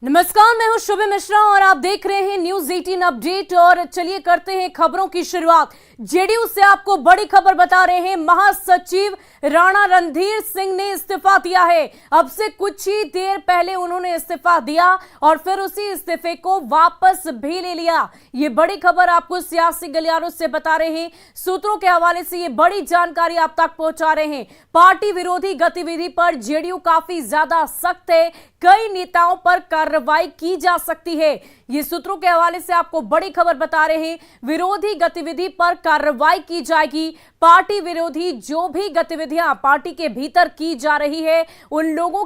नमस्कार, मैं हूं शुभ मिश्रा और आप देख रहे हैं न्यूज 18 अपडेट। और चलिए करते हैं खबरों की शुरुआत। जेडीयू से आपको बड़ी खबर बता रहे हैं। महासचिव राणा रणधीर सिंह ने इस्तीफा दिया है। अब से कुछ ही देर पहले उन्होंने इस्तीफा दिया और फिर उसी इस्तीफे को वापस भी ले लिया। ये बड़ी खबर आपको सियासी गलियारों से बता रहे हैं। सूत्रों के हवाले से ये बड़ी जानकारी आप तक पहुंचा रहे हैं। पार्टी विरोधी गतिविधि पर जेडीयू काफी ज्यादा सख्त है। कई नेताओं पर कार्रवाई की जा सकती है। ये सूत्रों के हवाले से आपको बड़ी खबर बता रहे हैं। विरोधी गतिविधि पर कार्रवाई की जाएगी। पार्टी विरोधी जो भी गतिविधियां पार्टी के भीतर की जा रही है, उन लोगों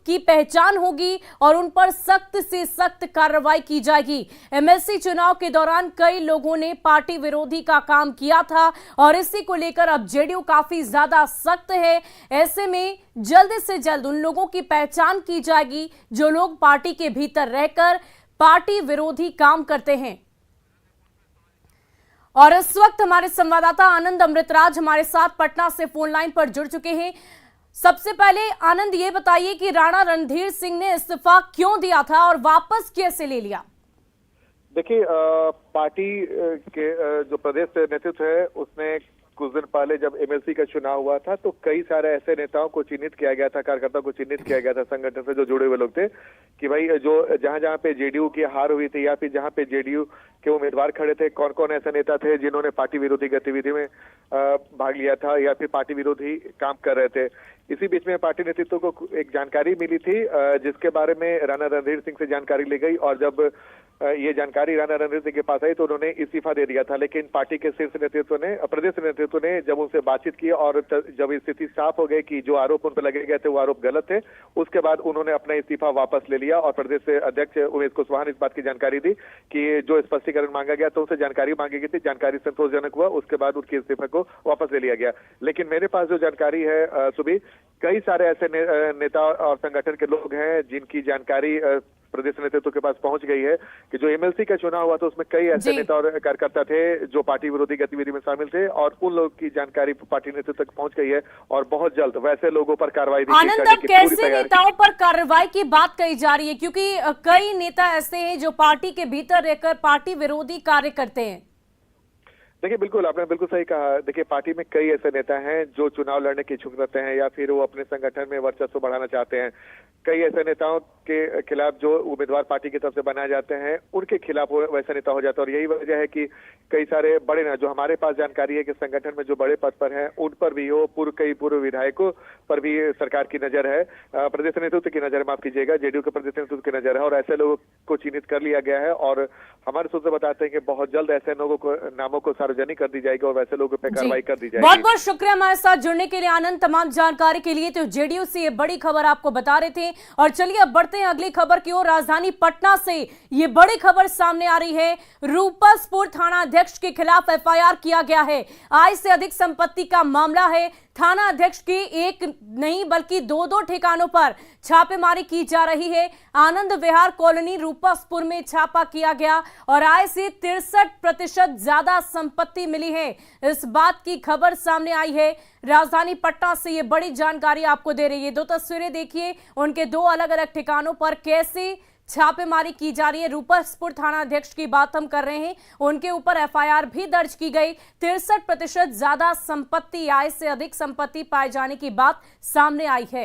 की पहचान होगी और उन पर सख्त से सख्त कार्रवाई की जाएगी। एमएलसी चुनाव के दौरान कई लोगों ने पार्टी विरोधी का काम किया था और इसी को लेकर अब जेडीयू काफी ज्यादा सख्त है। ऐसे में जल्द से जल्द उन लोगों की पहचान की जाएगी जो लोग पार्टी के भीतर रहकर पार्टी विरोधी काम करते हैं। और इस वक्त हमारे संवाददाता आनंद अमृतराज हमारे साथ पटना से फोन लाइन पर जुड़ चुके हैं। सबसे पहले आनंद ये बताइए कि राणा रणधीर सिंह ने इस्तीफा क्यों दिया था और वापस कैसे ले लिया? देखिए, पार्टी के जो प्रदेश नेतृत्व है उसने कुछ दिन पहले जब एमएलसी का चुनाव हुआ था तो कई सारे ऐसे नेताओं को चिन्हित किया गया था, कार्यकर्ताओं को चिन्हित किया गया था संगठन से जो जुड़े हुए लोग थे कि भाई जो जहां जहां पे जेडीयू की हार हुई थी या फिर जहां पे जेडीयू के उम्मीदवार खड़े थे, कौन कौन ऐसे नेता थे जिन्होंने पार्टी विरोधी गतिविधि में भाग लिया था या फिर पार्टी विरोधी काम कर रहे थे। इसी बीच में पार्टी नेतृत्व को एक जानकारी मिली थी जिसके बारे में राणा रणधीर सिंह से जानकारी ली गई और जब ये जानकारी राणा रणधीर सिंह के पास आई तो उन्होंने इस्तीफा दे दिया था। लेकिन पार्टी के शीर्ष नेतृत्व ने, प्रदेश नेतृत्व ने जब उनसे बातचीत की और जब स्थिति साफ हो गई कि जो आरोप उन पर लगे गए थे वो आरोप गलत थे, उसके बाद उन्होंने अपना इस्तीफा वापस ले लिया और प्रदेश अध्यक्ष उमेश कुशवाहा ने इस बात की जानकारी दी कि जो स्पष्टीकरण मांगा गया तो उनसे जानकारी मांगी गई थी, जानकारी संतोषजनक हुआ, उसके बाद उनके इस्तीफे को वापस ले लिया गया। लेकिन मेरे पास जो जानकारी है सुबी, कई सारे ऐसे नेता और संगठन के लोग हैं जिनकी जानकारी प्रदेश नेतृत्व के पास पहुंच गई है कि जो एमएलसी का चुनाव हुआ था उसमें कई ऐसे नेता और कार्यकर्ता थे जो पार्टी विरोधी गतिविधि में शामिल थे और उन लोगों की जानकारी पार्टी नेतृत्व तक पहुंच गई है और बहुत जल्द वैसे लोगों पर कार्रवाई आनंद, अब कैसे नेताओं पर कार्रवाई की बात कही जा रही है? क्योंकि कई नेता ऐसे हैं जो पार्टी के भीतर रहकर पार्टी विरोधी कार्य करते हैं। देखिए, बिल्कुल आपने बिल्कुल सही कहा। देखिए, पार्टी में कई ऐसे नेता हैं जो चुनाव लड़ने की इच्छुक रहते हैं या फिर वो अपने संगठन में वर्चस्व बढ़ाना चाहते हैं। कई ऐसे नेताओं के खिलाफ जो उम्मीदवार पार्टी की तरफ से बनाए जाते हैं उनके खिलाफ वैसा नेता हो जाता है और यही वजह है कि कई सारे बड़े ना, जो हमारे पास जानकारी है कि संगठन में जो बड़े पद पर हैं उन पर भी हो, कई पूर्व विधायकों पर भी सरकार की नजर है, प्रदेश नेतृत्व की नजर, माफ कीजिएगा, जेडीयू के प्रदेश नेतृत्व की नजर है और ऐसे लोगों को चिन्हित कर लिया गया है और हमारे सूत्र बताते हैं कि बहुत जल्द ऐसे लोगों को नामों को सार्वजनिक कर दी जाएगी और वैसे लोगों पर कार्रवाई कर दी जाएगी। बहुत बहुत शुक्रिया हमारे साथ जुड़ने के लिए आनंद, तमाम जानकारी के लिए। तो जेडीयू से ये बड़ी खबर आपको बता रहे थे और चलिए अब बढ़ते हैं अगली खबर की ओर। राजधानी पटना से ये बड़ी खबर सामने आ रही है। रूपसपुर थाना अध्यक्ष के खिलाफ एफआईआर किया गया है। आय से अधिक संपत्ति का मामला है। थाना अध्यक्ष के एक नहीं बल्कि दो ठिकानों पर छापेमारी की जा रही है। आनंद विहार कॉलोनी रूपसपुर में छापा किया गया और आय से 63% ज्यादा संपत्ति मिली है। इस बात की खबर सामने आई है। राजधानी पटना से ये बड़ी जानकारी आपको दे रही है। दो तस्वीरें देखिए, उनके दो अलग अलग ठिकानों पर कैसे छापेमारी की जा रही है। रूपसपुर थाना अध्यक्ष की बात हम कर रहे हैं, उनके ऊपर एफआईआर भी दर्ज की गई। 63% ज्यादा संपत्ति, आय से अधिक संपत्ति पाए जाने की बात सामने आई है।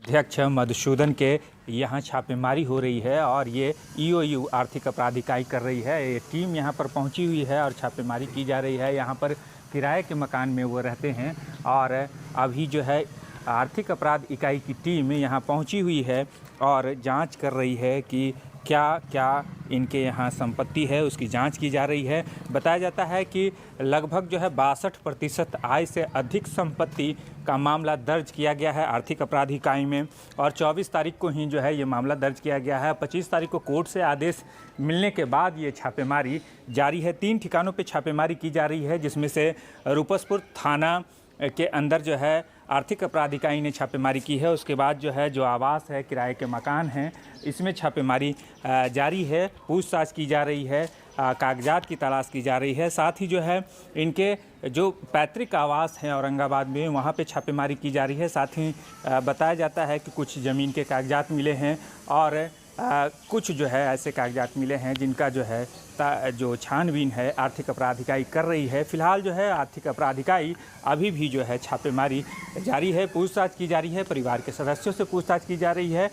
अध्यक्ष मधुसूदन के यहाँ छापेमारी हो रही है और ये ईओयू आर्थिक अपराध इकाई कर रही है। ये टीम यहाँ पर पहुँची हुई है और छापेमारी की जा रही है। यहाँ पर किराए के मकान में वो रहते हैं और अभी जो है आर्थिक अपराध इकाई की टीम यहाँ पहुँची हुई है और जांच कर रही है कि क्या क्या इनके यहाँ संपत्ति है, उसकी जांच की जा रही है। बताया जाता है कि लगभग जो है 62% आय से अधिक संपत्ति का मामला दर्ज किया गया है आर्थिक अपराध इकाई में और 24 तारीख को ही जो है ये मामला दर्ज किया गया है। 25 तारीख को कोर्ट से आदेश मिलने के बाद ये छापेमारी जारी है। 3 ठिकानों पर छापेमारी की जा रही है, जिसमें से रूपसपुर थाना के अंदर जो है आर्थिक अपराध इकाई ने छापेमारी की है। उसके बाद जो है जो आवास है, किराए के मकान हैं, इसमें छापेमारी जारी है, पूछताछ की जा रही है। कागजात की तलाश की जा रही है। साथ ही जो है इनके जो पैतृक आवास हैं औरंगाबाद में, वहाँ पे छापेमारी की जा रही है। साथ ही बताया जाता है कि कुछ ज़मीन के कागजात मिले हैं और कुछ जो है ऐसे कागजात मिले हैं जिनका जो है जो छानबीन है आर्थिक अपराध इकाई कर रही है। फिलहाल जो है आर्थिक अपराध इकाई अभी भी जो है छापेमारी जारी है, पूछताछ की जा रही है, परिवार के सदस्यों से पूछताछ की जा रही है।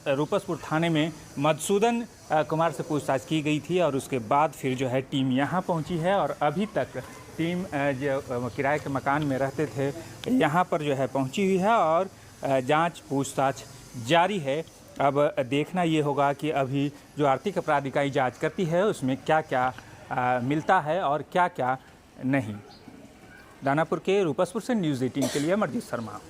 रूपसपुर थाने में मधुसूदन कुमार से पूछताछ की गई थी और उसके बाद फिर जो है टीम यहाँ पहुँची है और अभी तक टीम जो किराए के मकान में रहते थे यहाँ पर जो है पहुँची हुई है और जाँच पूछताछ जारी है। अब देखना ये होगा कि अभी जो आर्थिक अपराध इकाई जाँच करती है उसमें क्या क्या मिलता है और क्या क्या नहीं। दानापुर के रूपसपुर से न्यूज़ 18 के लिए अमरजीत शर्मा।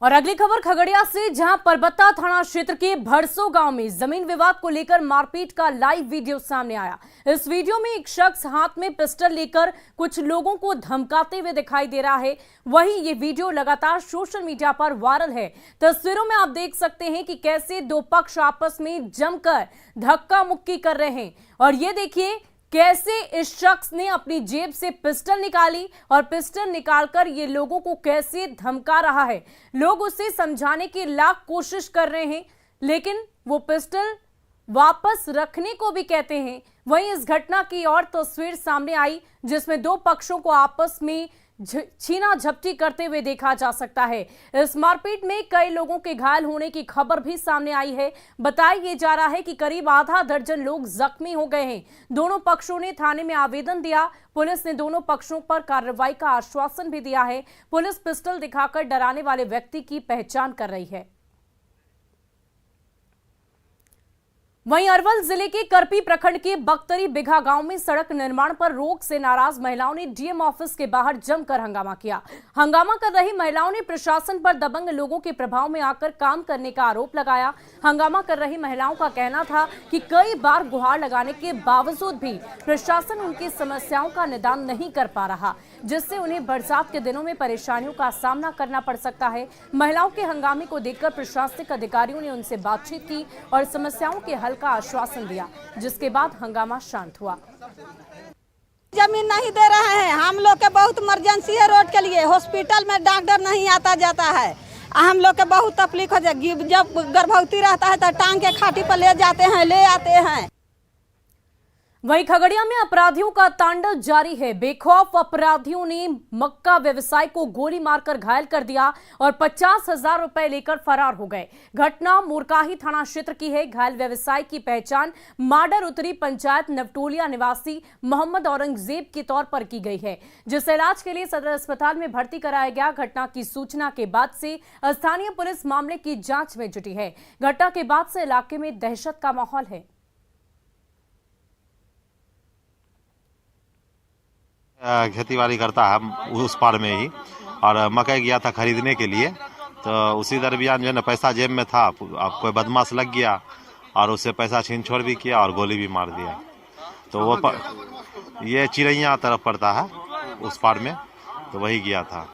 और अगली खबर खगड़िया से, जहां परबत्ता थाना क्षेत्र के भड़सो गांव में जमीन विवाद को लेकर मारपीट का लाइव वीडियो सामने आया। इस वीडियो में एक शख्स हाथ में पिस्टल लेकर कुछ लोगों को धमकाते हुए दिखाई दे रहा है। वहीं ये वीडियो लगातार सोशल मीडिया पर वायरल है। तस्वीरों में आप देख सकते हैं कि कैसे दो पक्ष आपस में जमकर धक्का मुक्की कर रहे हैं और ये देखिए कैसे इस शख्स ने अपनी जेब से पिस्टल निकाली और पिस्टल निकालकर ये लोगों को कैसे धमका रहा है। लोग उसे समझाने की लाख कोशिश कर रहे हैं लेकिन वो पिस्टल वापस रखने को भी कहते हैं। वहीं इस घटना की और तस्वीर सामने आई जिसमें दो पक्षों को आपस में छीना झपटी करते हुए देखा जा सकता है। इस मारपीट में कई लोगों के घायल होने की खबर भी सामने आई है। बताया जा रहा है कि करीब आधा दर्जन लोग जख्मी हो गए हैं। दोनों पक्षों ने थाने में आवेदन दिया। पुलिस ने दोनों पक्षों पर कार्रवाई का आश्वासन भी दिया है। पुलिस पिस्टल दिखाकर डराने वाले व्यक्ति की पहचान कर रही है। वहीं अरवल जिले के करपी प्रखंड के बख्तरी बिघा गांव में सड़क निर्माण पर रोक से नाराज महिलाओं ने डीएम ऑफिस के बाहर जमकर हंगामा किया। हंगामा कर रही महिलाओं ने प्रशासन पर दबंग लोगों के प्रभाव में आकर काम करने का आरोप लगाया। हंगामा कर रही महिलाओं का कहना था कि कई बार गुहार लगाने के बावजूद भी प्रशासन उनकी समस्याओं का निदान नहीं कर पा रहा, जिससे उन्हें बरसात के दिनों में परेशानियों का सामना करना पड़ सकता है। महिलाओं के हंगामे को देखकर प्रशासनिक अधिकारियों ने उनसे बातचीत की और समस्याओं के हल का आश्वासन दिया, जिसके बाद हंगामा शांत हुआ। जमीन नहीं दे रहे हैं, हम लोग के बहुत इमरजेंसी है रोड के लिए, हॉस्पिटल में डॉक्टर नहीं आता जाता है, हम लोग के बहुत तकलीफ हो जाएगी। जब गर्भवती रहता है तो टांग के खाटी पर ले जाते हैं, ले आते हैं। वहीं खगड़िया में अपराधियों का तांडव जारी है। बेखौफ अपराधियों ने मक्का व्यवसायी को गोली मारकर घायल कर दिया और 50,000 रुपए लेकर फरार हो गए। घटना मुरकाही थाना क्षेत्र की है। घायल व्यवसायी की पहचान माडर उत्तरी पंचायत नवटोलिया निवासी मोहम्मद औरंगजेब के तौर पर की गई है, जिसे इलाज के लिए सदर अस्पताल में भर्ती कराया गया। घटना की सूचना के बाद से स्थानीय पुलिस मामले की जांच में जुटी है। घटना के बाद से इलाके में दहशत का माहौल है। खेतीबाड़ी करता है उस पार में ही, और मकई गया था खरीदने के लिए, तो उसी दरमियान जो है ना पैसा जेब में था, अब कोई बदमाश लग गया और उससे पैसा छीन छोड़ भी किया और गोली भी मार दिया। तो वो ये चिड़ैया तरफ पड़ता है उस पार में, तो वही गया था।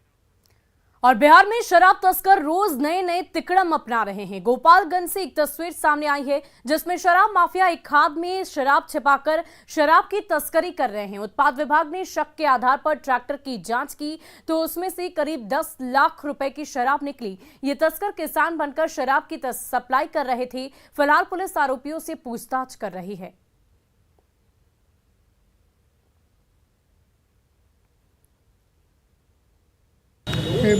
और बिहार में शराब तस्कर रोज नए नए तिकड़म अपना रहे हैं। गोपालगंज से एक तस्वीर सामने आई है जिसमें शराब माफिया एक खाद में शराब छिपाकर शराब की तस्करी कर रहे हैं। उत्पाद विभाग ने शक के आधार पर ट्रैक्टर की जांच की तो उसमें से करीब 10 लाख रुपए की शराब निकली। ये तस्कर किसान बनकर शराब की सप्लाई कर रहे थे। फिलहाल पुलिस आरोपियों से पूछताछ कर रही है।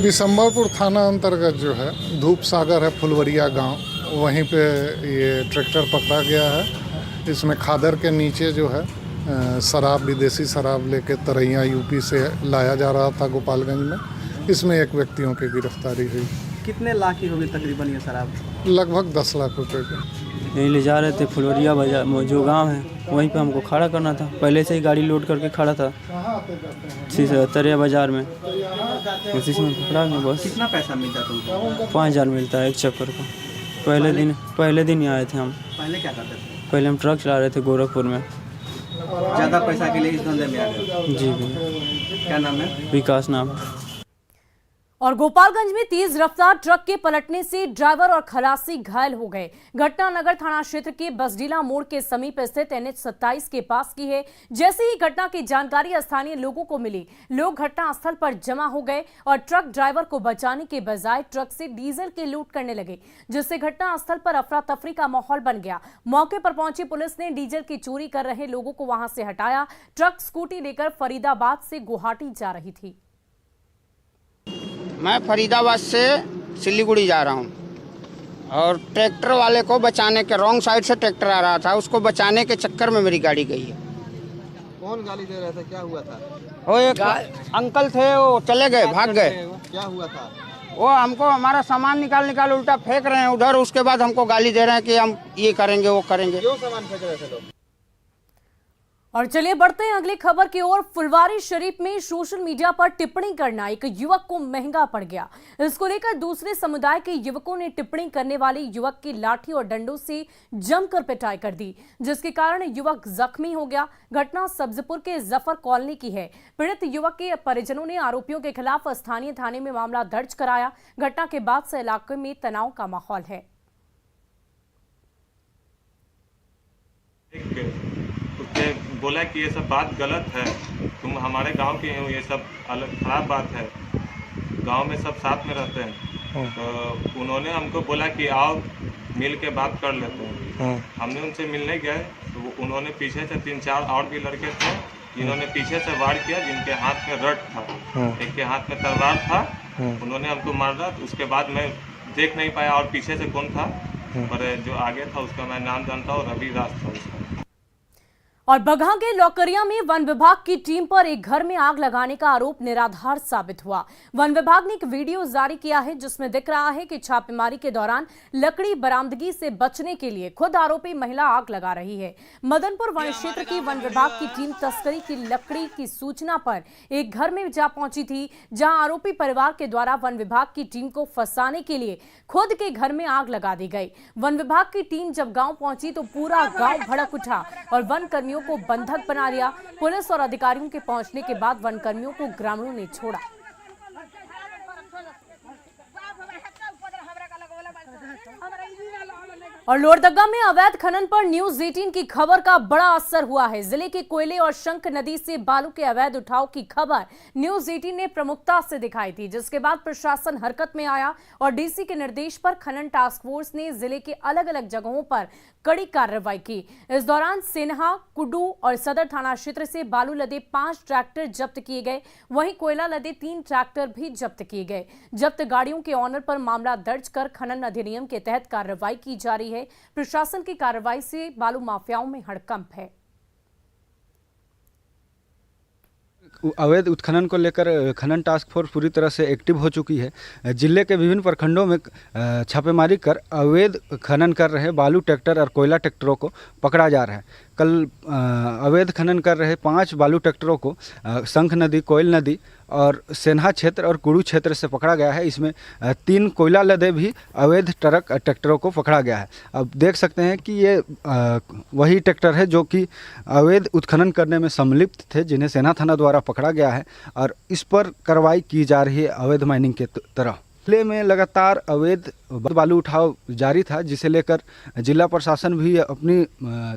बिशंबरपुर थाना अंतर्गत जो है धूप सागर है फुलवरिया गांव, वहीं पे ये ट्रैक्टर पकड़ा गया है। इसमें खादर के नीचे जो है शराब, विदेशी शराब लेके तरैया यूपी से लाया जा रहा था गोपालगंज में। इसमें एक व्यक्तियों की गिरफ्तारी हुई। कितने लाख की होगी तकरीबन ये शराब? लगभग 10 लाख रुपए के। यहीं ले जा रहे थे फुलवरिया बाजार जो गांव है, वहीं पे हमको खड़ा करना था। पहले से ही गाड़ी लोड करके खड़ा था तरैया बाजार में, उसी से पकड़ा गया। बस कितना पैसा मिलता तुमको? 5,000 मिलता है एक चक्कर का। पहले दिन ही आए थे हम। पहले क्या करते थे? पहले हम ट्रक चला रहे थे गोरखपुर में। ज़्यादा पैसा के लिए इस धंधे में आ गए? जी भैया। क्या नाम है? विकास नाम। और गोपालगंज में तेज रफ्तार ट्रक के पलटने से ड्राइवर और खलासी घायल हो गए। घटना नगर थाना क्षेत्र के बसडीला मोड़ के समीप स्थित NH 27 के पास की है। जैसे ही घटना की जानकारी स्थानीय लोगों को मिली, लोग घटनास्थल पर जमा हो गए और ट्रक ड्राइवर को बचाने के बजाय ट्रक से डीजल की लूट करने लगे, जिससे घटनास्थल पर अफरा तफरी का माहौल बन गया। मौके पर पहुंची पुलिस ने डीजल की चोरी कर रहे लोगों को वहां से हटाया। ट्रक स्कूटी लेकर फरीदाबाद से गुवाहाटी जा रही थी। मैं फरीदाबाद से सिलीगुड़ी जा रहा हूँ और ट्रैक्टर वाले को बचाने के रॉन्ग साइड से ट्रैक्टर आ रहा था, उसको बचाने के चक्कर में मेरी गाड़ी गई है। कौन गाली दे रहा था, क्या हुआ था? वो एक अंकल थे, वो चले गए, भाग गए। क्या हुआ था? वो हमको हमारा सामान निकाल उल्टा फेंक रहे हैं उधर, उसके बाद हमको गाली दे रहे हैं कि हम ये करेंगे वो करेंगे। क्यों सामान फेंक रहे थे लोग? और चलिए बढ़ते हैं अगली खबर की ओर। फुलवारी शरीफ में सोशल मीडिया पर टिप्पणी करना एक युवक को महंगा पड़ गया। इसको लेकर दूसरे समुदाय के युवकों ने टिप्पणी करने वाले युवक की लाठी और डंडों से जमकर पिटाई कर दी, जिसके कारण युवक जख्मी हो गया। घटना सब्जपुर के जफर कॉलोनी की है। पीड़ित युवक के परिजनों ने आरोपियों के खिलाफ स्थानीय थाने में मामला दर्ज कराया। घटना के बाद से इलाके में तनाव का माहौल है। उसने बोला कि ये सब बात गलत है, तुम हमारे गांव के हो, ये सब अलग खराब बात है, गांव में सब साथ में रहते हैं। तो उन्होंने हमको बोला कि आओ मिल के बात कर लेते हैं। हमने उनसे मिलने गए तो उन्होंने पीछे से 3-4 और भी लड़के थे, जिन्होंने पीछे से वार किया, जिनके हाथ में रट था, एक के हाथ में तलवार था। उन्होंने हमको मारा। उसके बाद मैं देख नहीं पाया और पीछे से कौन था, पर जो आगे था उसका मैं नाम जानता हूँ, रवि राज था उसका। और बगहा के लौकरिया में वन विभाग की टीम पर एक घर में आग लगाने का आरोप निराधार साबित हुआ। वन विभाग ने एक वीडियो जारी किया है जिसमें दिख रहा है कि छापेमारी के दौरान लकड़ी बरामदगी से बचने के लिए खुद आरोपी महिला आग लगा रही है। मदनपुर वन क्षेत्र की वन विभाग की टीम तस्करी की लकड़ी की सूचना पर एक घर में जा पहुंची थी, जहां आरोपी परिवार के द्वारा वन विभाग की टीम को फंसाने के लिए खुद के घर में आग लगा दी गई। वन विभाग की टीम जब गाँव पहुंची तो पूरा गाँव भड़क उठा और वन कर्मियों को बंधक बना लिया। पुलिस और अधिकारियों के पहुंचने के बाद वन कर्मियों को ग्रामीणों ने छोड़ा। और लोहरदगा में अवैध खनन पर न्यूज 18 की खबर का बड़ा असर हुआ है। जिले के कोयले और शंख नदी से बालू के अवैध उठाव की खबर न्यूज 18 ने प्रमुखता से दिखाई थी, जिसके बाद प्रशासन हरकत में आया और डीसी के निर्देश पर खनन टास्क फोर्स ने जिले के अलग अलग जगहों पर कड़ी कार्रवाई की। इस दौरान सेन्हा, कुडू और सदर थाना क्षेत्र से बालू लदे 5 ट्रैक्टर जब्त किए गए, वहीं कोयला लदे 3 ट्रैक्टर भी जब्त किए गए। जब्त गाड़ियों के ऑनर पर मामला दर्ज कर खनन अधिनियम के तहत कार्रवाई की जा रही है। प्रशासन की कार्रवाई से बालू माफियाओं में हड़कंप है। अवैध उत्खनन को लेकर खनन टास्क फोर्स पूरी तरह से एक्टिव हो चुकी है। जिले के विभिन्न प्रखंडों में छापेमारी कर अवैध खनन कर रहे बालू ट्रैक्टर और कोयला ट्रैक्टरों को पकड़ा जा रहा है। कल अवैध खनन कर रहे 5 बालू ट्रैक्टरों को शंख नदी, कोयल नदी और सेन्हा क्षेत्र और कुड़ू क्षेत्र से पकड़ा गया है। इसमें 3 कोयला लदे भी अवैध ट्रक ट्रैक्टरों को पकड़ा गया है। अब देख सकते हैं कि ये वही ट्रैक्टर है जो कि अवैध उत्खनन करने में सम्मिलित थे, जिन्हें सेना थाना द्वारा पकड़ा गया है और इस पर कार्रवाई की जा रही है अवैध माइनिंग के तरह। जिले में लगातार अवैध बालू उठाव जारी था, जिसे लेकर जिला प्रशासन भी अपनी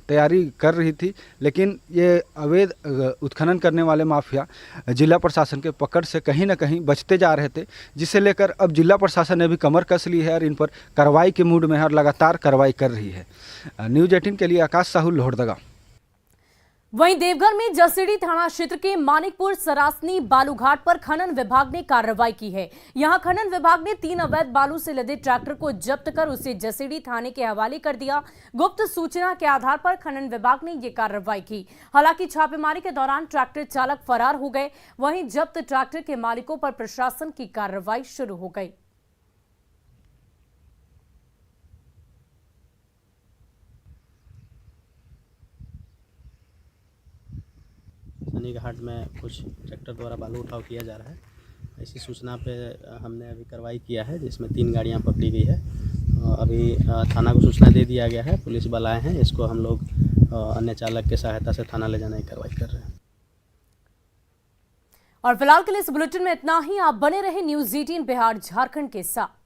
तैयारी कर रही थी, लेकिन ये अवैध उत्खनन करने वाले माफिया जिला प्रशासन के पकड़ से कहीं ना कहीं बचते जा रहे थे, जिसे लेकर अब जिला प्रशासन ने भी कमर कस ली है और इन पर कार्रवाई के मूड में है और लगातार कार्रवाई कर रही है। न्यूज 18 के लिए आकाश साहू, लोहरदगा। वहीं देवघर में जसीडी थाना क्षेत्र के मानिकपुर सरासनी बालूघाट पर खनन विभाग ने कार्रवाई की है। यहां खनन विभाग ने 3 अवैध बालू से लदे ट्रैक्टर को जब्त कर उसे जसीडी थाने के हवाले कर दिया। गुप्त सूचना के आधार पर खनन विभाग ने ये कार्रवाई की। हालांकि छापेमारी के दौरान ट्रैक्टर चालक फरार हो गए, वहीं जब्त ट्रैक्टर के मालिकों पर प्रशासन की कार्रवाई शुरू हो गई। शनि घाट में कुछ ट्रैक्टर द्वारा बालू उठाव किया जा रहा है। ऐसी सूचना पे हमने अभी कार्रवाई किया है, जिसमें 3 गाड़ियां पकड़ी गई है। अभी थाना को सूचना दे दिया गया है, पुलिस बल आए हैं। इसको हम लोग अन्य चालक के सहायता से थाना ले जाने की कार्रवाई कर रहे हैं। और फिलहाल के लिए इस बुलेटिन में इतना ही। आप बने रहे न्यूज़ 18 बिहार झारखंड के साथ।